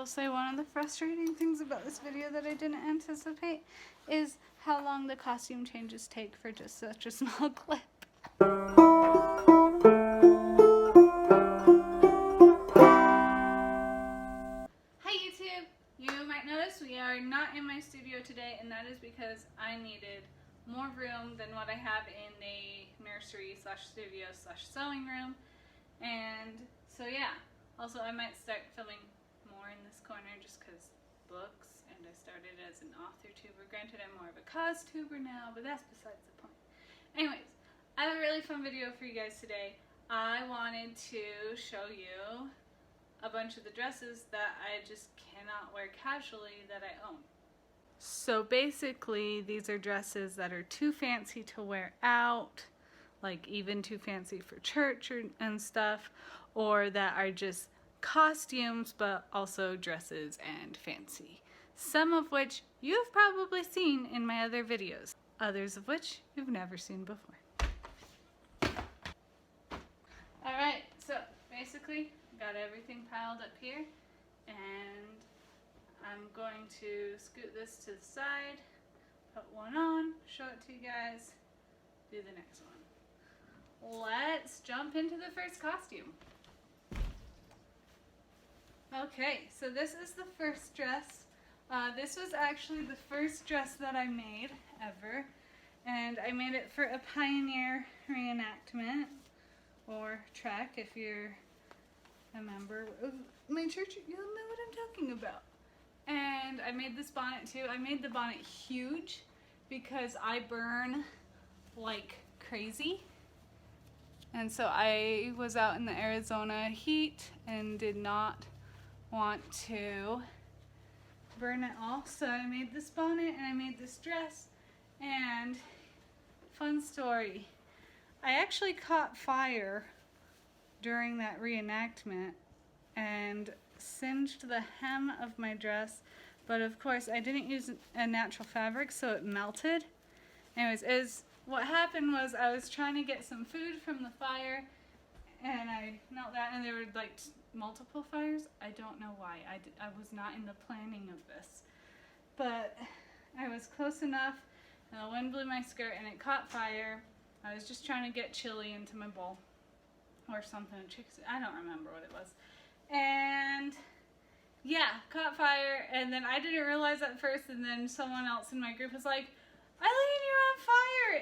I'll say one of the frustrating things about this video that I didn't anticipate is how long the costume changes take for just such a small clip. Hi YouTube! You might notice we are not in my studio today, and that is because I needed more room than what I have in the nursery slash studio slash sewing room. And so yeah, also I might start filming more in this corner just because books, and I started as an author tuber. Granted, I'm more of a cause tuber now, but that's besides the point. Anyways, I have a really fun video for you guys today. I wanted to show you a bunch of the dresses that I just cannot wear casually that I own. So basically, these are dresses that are too fancy to wear out, like even too fancy for church and stuff, or that are just costumes but also dresses and fancy. Some of which you've probably seen in my other videos, others of which you've never seen before. Alright, so basically got everything piled up here, and I'm going to scoot this to the side, put one on, show it to you guys, do the next one. Let's jump into the first costume. Okay, so this is the first dress. This was actually the first dress that I made ever, and I made it for a Pioneer reenactment, or trek if you're a member of my church, you'll know what I'm talking about. And I made this bonnet too. I made the bonnet huge because I burn like crazy. And so I was out in the Arizona heat and did not want to burn it all. So I made this bonnet and I made this dress. And fun story, I actually caught fire during that reenactment and singed the hem of my dress, but of course I didn't use a natural fabric, so it melted. Anyways, what happened was I was trying to get some food from the fire, and I melt that, and there were like multiple fires. I don't know why. I was not in the planning of this, but I was close enough, and the wind blew my skirt, and it caught fire. I was just trying to get chili into my bowl or something. I don't remember what it was. And yeah, caught fire, and then I didn't realize at first, and then someone else in my group was like, "Eileen, you're on fire!"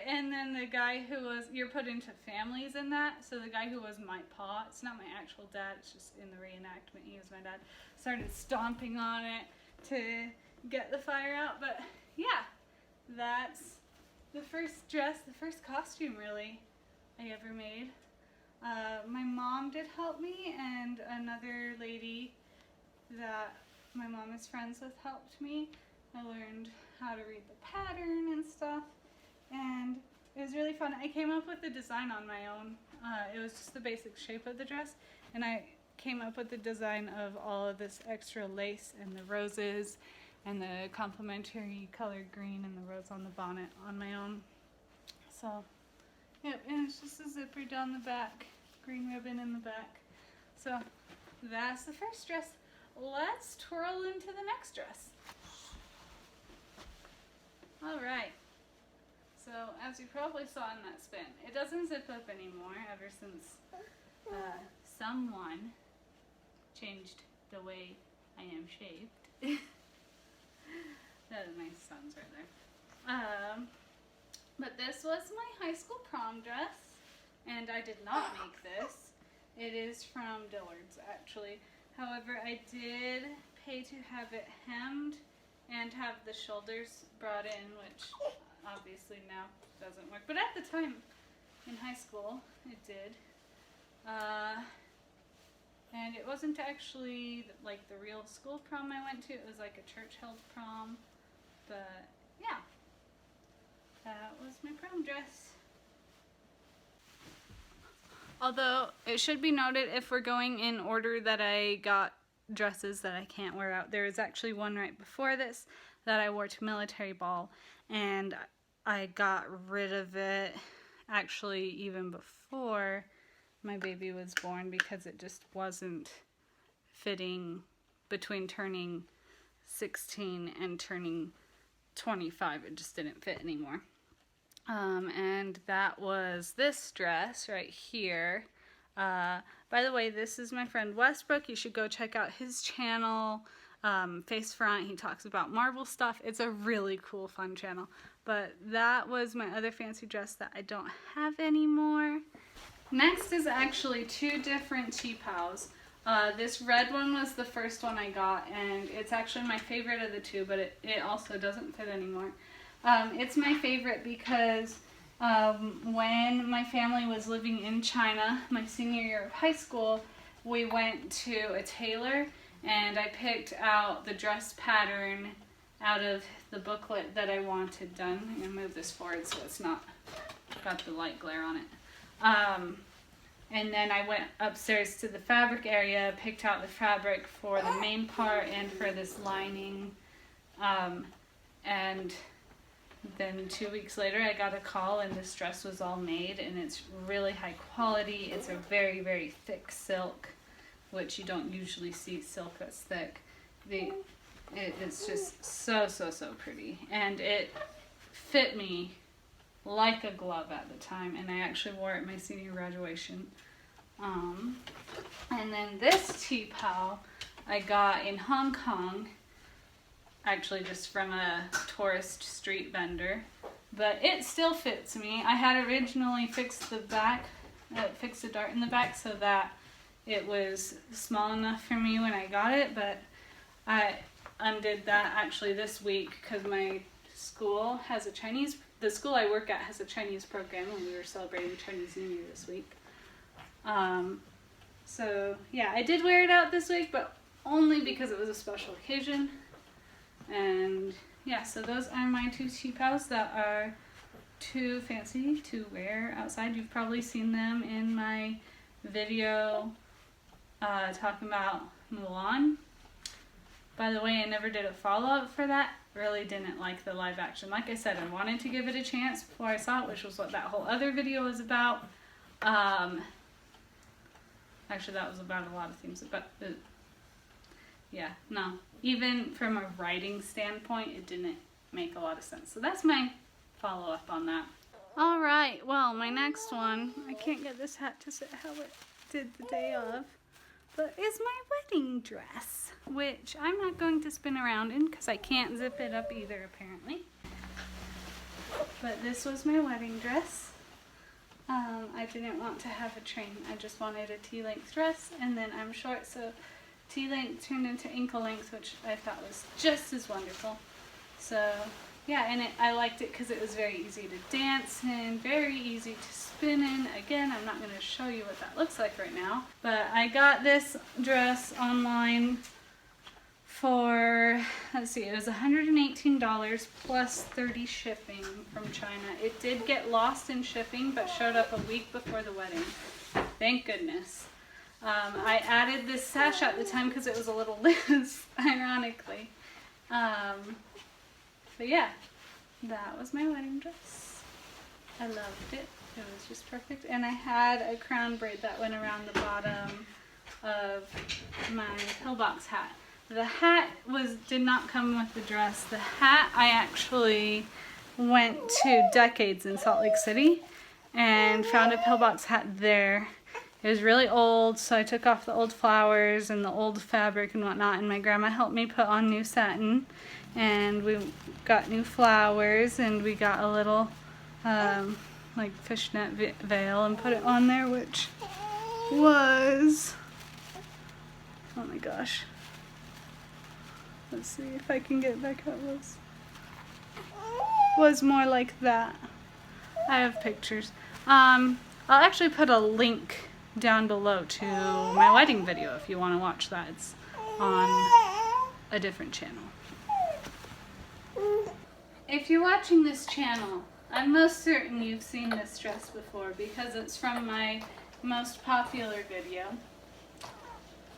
And then the guy who was, you're put into families in that, so the guy who was my pa, it's not my actual dad, it's just in the reenactment, he was my dad, started stomping on it to get the fire out. But yeah, that's the first dress, the first costume really I ever made. My mom did help me, and another lady that my mom is friends with helped me. I learned how to read the pattern and stuff, and it was really fun. I came up with the design on my own. It was just the basic shape of the dress, and I came up with the design of all of this extra lace and the roses and the complementary colored green and the rose on the bonnet on my own. So yep, and it's just a zipper down the back, green ribbon in the back. So that's the first dress. Let's twirl into the next dress. Alright, so as you probably saw in that spin, it doesn't zip up anymore ever since someone changed the way I am shaped. That is my son's right there. But this was my high school prom dress, and I did not make this. It is from Dillard's, actually. However, I did pay to have it hemmed and have the shoulders brought in, which obviously now doesn't work. But at the time, in high school, it did. And it wasn't actually like the real school prom I went to. It was like a church-held prom. But yeah. That was my prom dress. Although, it should be noted, if we're going in order that I got dresses that I can't wear out, there is actually one right before this that I wore to military ball, and I got rid of it actually even before my baby was born because it just wasn't fitting between turning 16 and turning 25. It just didn't fit anymore. And that was this dress right here. By the way, this is my friend Westbrook. You should go check out his channel, Face Front. He talks about Marvel stuff. It's a really cool, fun channel. But that was my other fancy dress that I don't have anymore. Next is actually two different Qipaos. This red one was the first one I got, and it's actually my favorite of the two, but it also doesn't fit anymore. It's my favorite because when my family was living in China, my senior year of high school, we went to a tailor and I picked out the dress pattern out of the booklet that I wanted done. I'm going to move this forward so it's not got the light glare on it. And then I went upstairs to the fabric area, picked out the fabric for the main part and for this lining. And then 2 weeks later I got a call and this dress was all made, and it's really high quality. It's a very, very thick silk, which you don't usually see silk that's thick. It's just so pretty, and it fit me like a glove at the time, and I actually wore it at my senior graduation. And then this Qipao I got in Hong Kong, actually just from a tourist street vendor, but it still fits me. I had originally fixed the back, fixed a dart in the back so that it was small enough for me when I got it, but I undid that actually this week because my school has a the school I work at has a Chinese program, and we were celebrating Chinese New Year this week. So yeah, I did wear it out this week, but only because it was a special occasion. And yeah, so those are my two Qipaos that are too fancy to wear outside. You've probably seen them in my video talking about Mulan. By the way, I never did a follow-up for that. Really didn't like the live action. Like I said, I wanted to give it a chance before I saw it, which was what that whole other video was about. Actually, that was about a lot of things. But yeah, no. Even from a writing standpoint, it didn't make a lot of sense. So that's my follow-up on that. All right, well, my next one, I can't get this hat to sit how it did the day of, but is my wedding dress, which I'm not going to spin around in because I can't zip it up either, apparently. But this was my wedding dress. I didn't want to have a train. I just wanted a T-length dress, and then I'm short, so T-length turned into ankle length, which I thought was just as wonderful. So yeah, and I liked it because it was very easy to dance in, very easy to spin in. Again, I'm not going to show you what that looks like right now, but I got this dress online for, let's see, it was $118 plus $30 shipping from China. It did get lost in shipping, but showed up a week before the wedding. Thank goodness. I added this sash at the time because it was a little loose, ironically. But yeah, that was my wedding dress. I loved it. It was just perfect. And I had a crown braid that went around the bottom of my pillbox hat. The hat did not come with the dress. The hat, I actually went to Decades in Salt Lake City and found a pillbox hat there. It was really old, so I took off the old flowers and the old fabric and whatnot, and my grandma helped me put on new satin, and we got new flowers, and we got a little like fishnet veil and put it on there, which was, oh my gosh, let's see if I can get back how it was more like that. I have pictures. I'll actually put a link down below to my wedding video if you want to watch that. It's on a different channel. If you're watching this channel, I'm most certain you've seen this dress before because it's from my most popular video,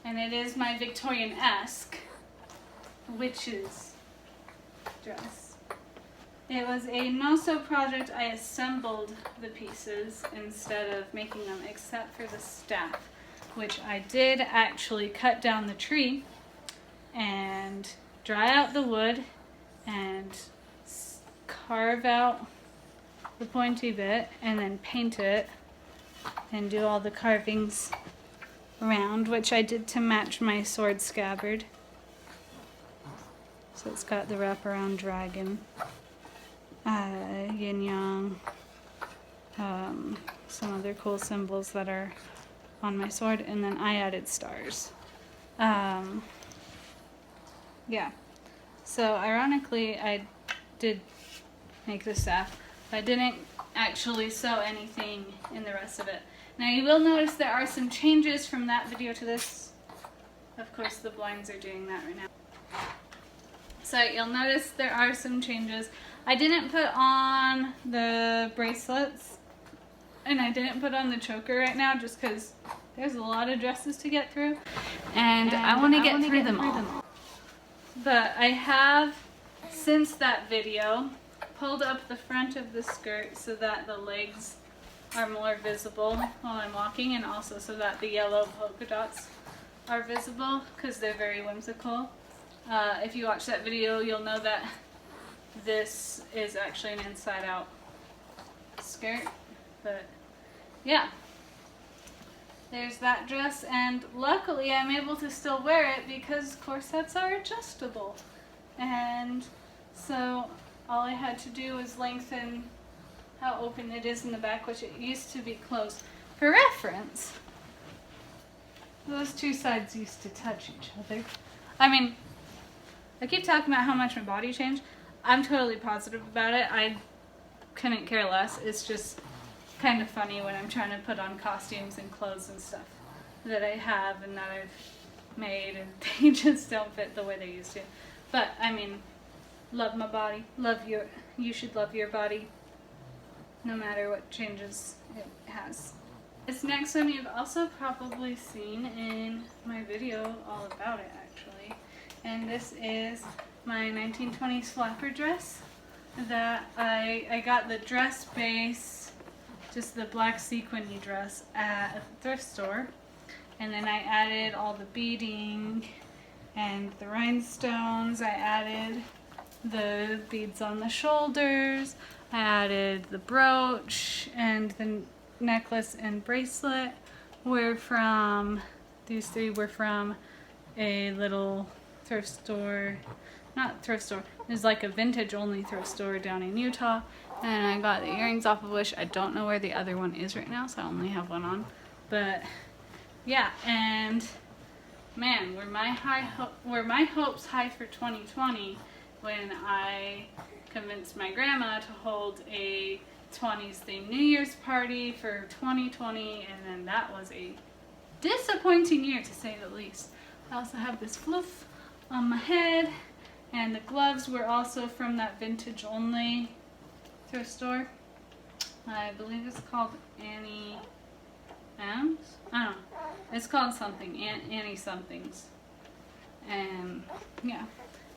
and it is my Victorian-esque witch's dress. It was a no-sew project. I assembled the pieces instead of making them, except for the staff, which I did actually cut down the tree and dry out the wood and carve out the pointy bit and then paint it and do all the carvings around, which I did to match my sword scabbard. So it's got the wraparound dragon, yin yang, some other cool symbols that are on my sword, and then I added stars. Yeah, so ironically I did make the staff, but I didn't actually sew anything in the rest of it. Now you will notice there are some changes from that video to this. Of course the blinds are doing that right now. So you'll notice there are some changes. I didn't put on the bracelets and I didn't put on the choker right now just because there's a lot of dresses to get through and I want to get through them all. But I have, since that video, pulled up the front of the skirt so that the legs are more visible while I'm walking, and also so that the yellow polka dots are visible because they're very whimsical. If you watch that video, you'll know that this is actually an inside-out skirt, but yeah. There's that dress, and luckily I'm able to still wear it because corsets are adjustable. And so all I had to do was lengthen how open it is in the back, which it used to be closed. For reference, those two sides used to touch each other. I mean, I keep talking about how much my body changed. I'm totally positive about it. I couldn't care less. It's just kind of funny when I'm trying to put on costumes and clothes and stuff that I have and that I've made, and they just don't fit the way they used to. But I mean, love my body. You should love your body, no matter what changes it has. This next one you've also probably seen in my video all about it actually, and this is my 1920s flapper dress that I got the dress base, just the black sequiny dress, at a thrift store, and then I added all the beading and the rhinestones. I added the beads on the shoulders, I added the brooch, and the necklace and bracelet were from, these three were from a little thrift store, not thrift store, it was like a vintage only thrift store down in Utah. And I got the earrings off of Wish. I don't know where the other one is right now, so I only have one on. But yeah, and man, were my hopes high for 2020 when I convinced my grandma to hold a 20s themed New Year's party for 2020, and then that was a disappointing year to say the least. I also have this fluff on my head, and the gloves were also from that vintage only thrift store. I believe it's called Annie M's? I don't know. It's called something, Annie somethings. And yeah,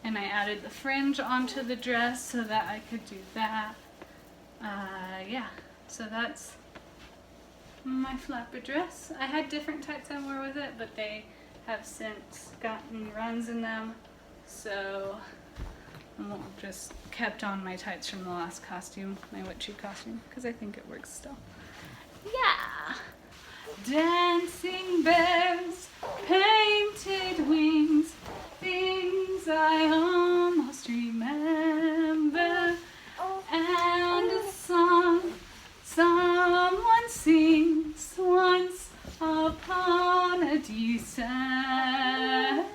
and I added the fringe onto the dress so that I could do that. Yeah, so that's my flapper dress. I had different tights I wore with it, but they have since gotten runs in them, so I just kept on my tights from the last costume, my witchy costume, because I think it works still. Yeah! Dancing bears, painted wings, things I almost remember, and a song someone sings once upon a December.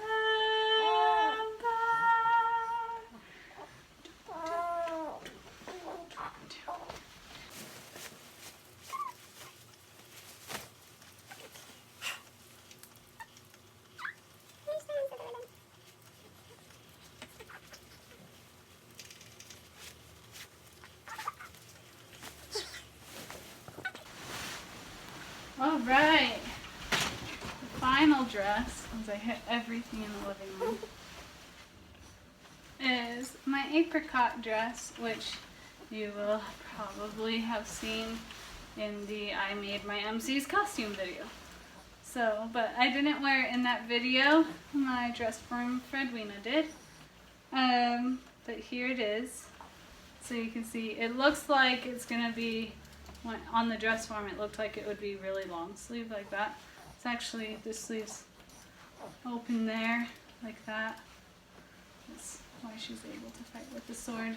All right, the final dress, as I hit everything in the living room, is my apricot dress, which you will probably have seen in the I Made My MC's costume video. So, but I didn't wear it in that video. My dress form Fredwina did. But here it is. So you can see, it looks like it's gonna be, on the dress form it looked like it would be really long sleeve like that. It's actually, the sleeve's open there, like that. That's why she's able to fight with the sword.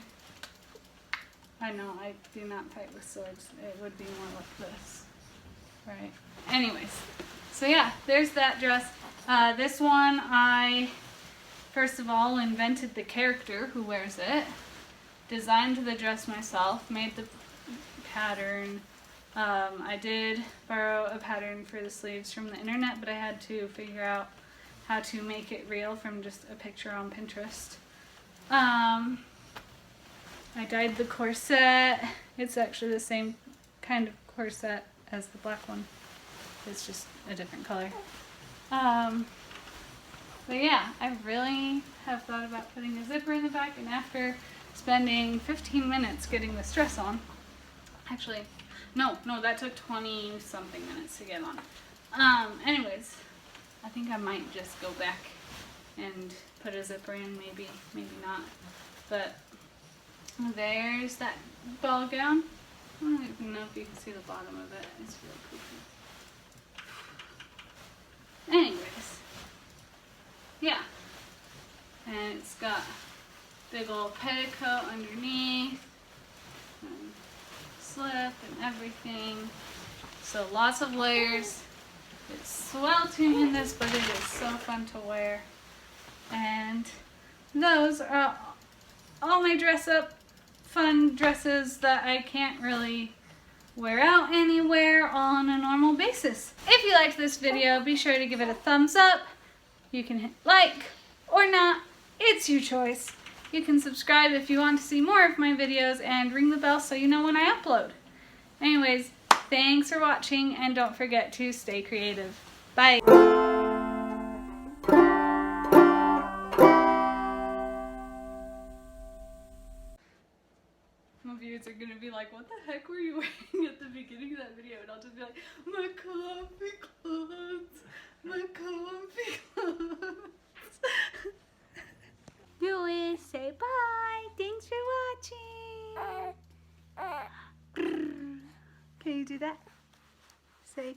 I know, I do not fight with swords. It would be more like this. Right. Anyways, so yeah, there's that dress. This one, I first of all invented the character who wears it, designed the dress myself, made the pattern. I did borrow a pattern for the sleeves from the internet, but I had to figure out how to make it real from just a picture on Pinterest. I dyed the corset. It's actually the same kind of corset as the black one. It's just a different color. But yeah, I really have thought about putting a zipper in the back, and after spending 15 minutes getting this dress on, actually, no, that took 20 something minutes to get on. Anyways, I think I might just go back and put a zipper in, maybe not. But there's that ball gown. I don't even know if you can see the bottom of it. It's really poofy. Anyways, yeah. And it's got big old petticoat underneath, and slip and everything. So lots of layers. It's sweltering in this, but it is so fun to wear. And those are all my dress up fun dresses that I can't really wear out anywhere on a normal basis. If you liked this video, be sure to give it a thumbs up. You can hit like or not, it's your choice. You can subscribe if you want to see more of my videos, and ring the bell so you know when I upload. Anyways, thanks for watching, and don't forget to stay creative. Bye! My viewers are gonna be like, what the heck were you wearing at the beginning of that video? And I'll just be like, my comfy clothes, my comfy clothes. Do it, say bye, thanks for watching. Can you do that? Say,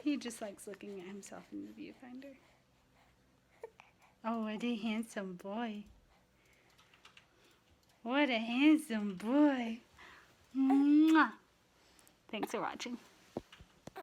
he just likes looking at himself in the viewfinder. Oh, what a handsome boy. What a handsome boy. Mwah. Thanks for watching.